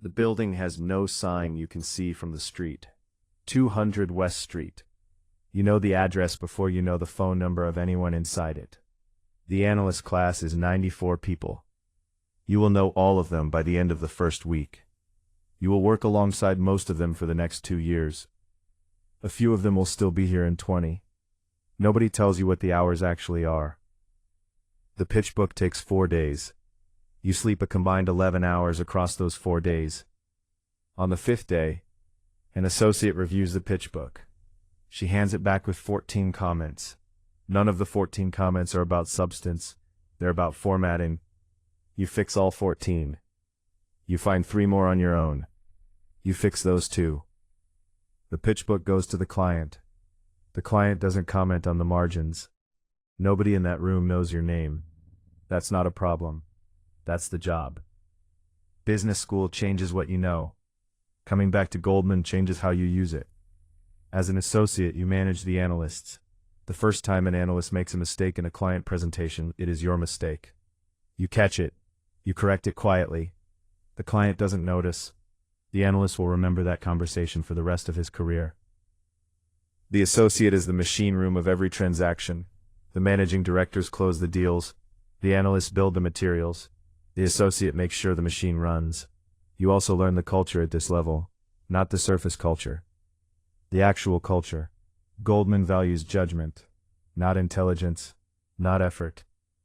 The building has no sign you can see from the street. 200 West Street. You know the address before you know the phone number of anyone inside it. The analyst class is 94 people. You will know all of them by the end of the first week. You will work alongside most of them for the next 2 years. A few of them will still be here in 20. Nobody tells you what the hours actually are. The pitch book takes 4 days. You sleep a combined 11 hours across those 4 days. On the 5th day, an associate reviews the pitch book. She hands it back with 14 comments. None of the 14 comments are about substance. They're about formatting. You fix all 14. You find 3 more on your own. You fix those 2. The pitch book goes to the client. The client doesn't comment on the margins. Nobody in that room knows your name. That's not a problem. That's the job. Business school changes what you know. Coming back to Goldman changes how you use it. As an associate, you manage the analysts. The first time an analyst makes a mistake in a client presentation, it is your mistake. You catch it. You correct it quietly. The client doesn't notice. The analyst will remember that conversation for the rest of his career. The associate is the machine room of every transaction. The managing directors close the deals. The analysts build the materials. The associate makes sure the machine runs. You also learn the culture at this level, not the surface culture. The actual culture. Goldman values judgment, not intelligence, not effort.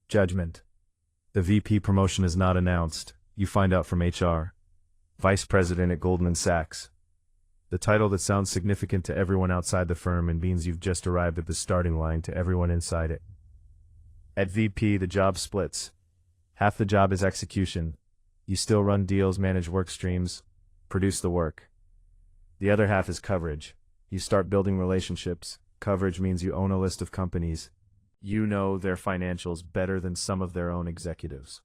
Judgment. The VP promotion is not announced. You find out from HR. Vice President at Goldman Sachs. The title that sounds significant to everyone outside the firm and means you've just arrived at the starting line to everyone inside it. At VP, the job splits. Half the job is execution. You still run deals, manage work streams, produce the work. The other half is coverage. You start building relationships. Coverage means you own a list of companies. You know their financials better than some of their own executives.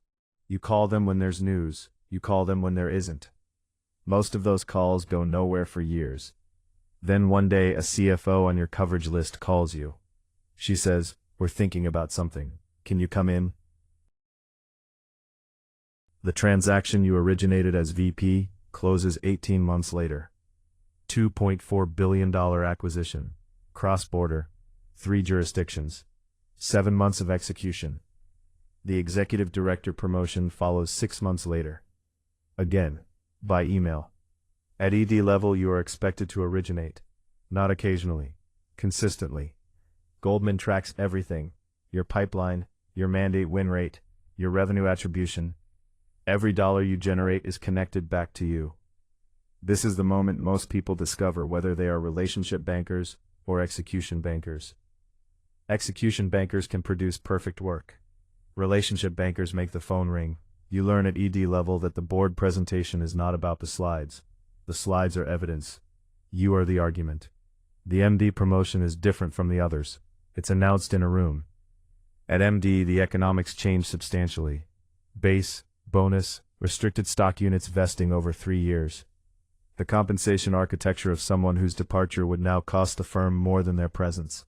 You call them when there's news. You call them when there isn't. Most of those calls go nowhere for years. Then one day a CFO on your coverage list calls you. She says, "We're thinking about something. Can you come in?" The transaction you originated as VP closes 18 months later. $2.4 billion acquisition. Cross-border. 3 jurisdictions. 7 months of execution. The executive director promotion follows 6 months later. Again, by email. At ED level, you are expected to originate. Not occasionally. Consistently. Goldman tracks everything. Your pipeline, your mandate win rate, your revenue attribution. Every dollar you generate is connected back to you. This is the moment most people discover whether they are relationship bankers or execution bankers. Execution bankers can produce perfect work. Relationship bankers make the phone ring. You learn at ED level that the board presentation is not about the slides. The slides are evidence. You are the argument. The MD promotion is different from the others. It's announced in a room. At MD, the economics change substantially. Base, bonus, restricted stock units vesting over 3 years. The compensation architecture of someone whose departure would now cost the firm more than their presence.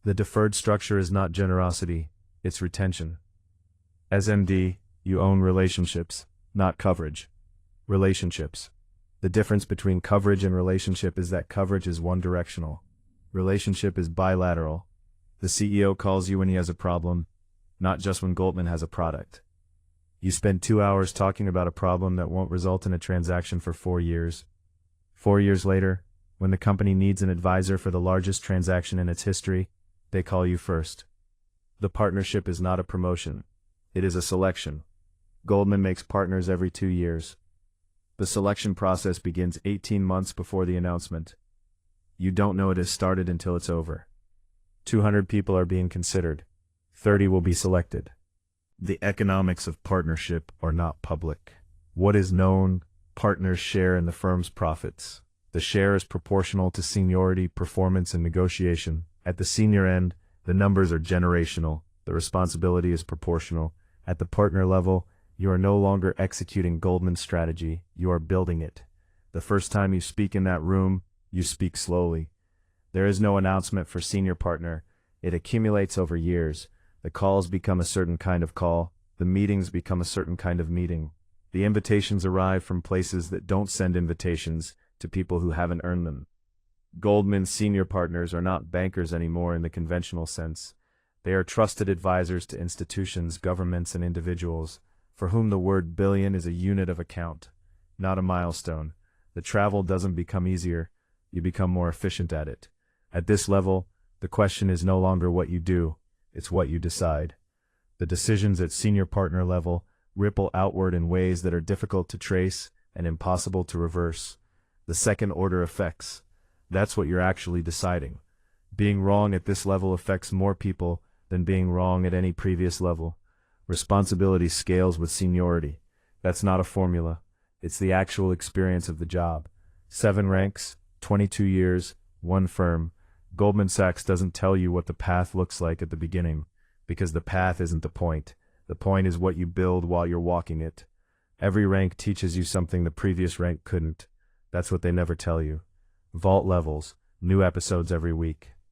The deferred structure is not generosity, it's retention. As MD, you own relationships, not coverage. Relationships. The difference between coverage and relationship is that coverage is one-directional. Relationship is bilateral. The CEO calls you when he has a problem, not just when Goldman has a product. You spend 2 hours talking about a problem that won't result in a transaction for 4 years. 4 years later, when the company needs an advisor for the largest transaction in its history, they call you first. The partnership is not a promotion. It is a selection. Goldman makes partners every 2 years. The selection process begins 18 months before the announcement. You don't know it has started until it's over. 200 people are being considered. 30 will be selected. The economics of partnership are not public. What is known, partners share in the firm's profits. The share is proportional to seniority, performance, and negotiation. At the senior end, the numbers are generational. The responsibility is proportional. At the partner level, you are no longer executing Goldman's strategy, you are building it. The first time you speak in that room, you speak slowly. There is no announcement for senior partner. It accumulates over years. The calls become a certain kind of call. The meetings become a certain kind of meeting. The invitations arrive from places that don't send invitations to people who haven't earned them. Goldman's senior partners are not bankers anymore in the conventional sense. They are trusted advisors to institutions, governments, and individuals, for whom the word billion is a unit of account, not a milestone. The travel doesn't become easier, you become more efficient at it. At this level, the question is no longer what you do, it's what you decide. The decisions at senior partner level ripple outward in ways that are difficult to trace and impossible to reverse. The second-order effects. That's what you're actually deciding. Being wrong at this level affects more people than being wrong at any previous level. Responsibility scales with seniority. That's not a formula. It's the actual experience of the job. 7 ranks, 22 years, 1 firm. Goldman Sachs doesn't tell you what the path looks like at the beginning, because the path isn't the point. The point is what you build while you're walking it. Every rank teaches you something the previous rank couldn't. That's what they never tell you. Vault levels, new episodes every week.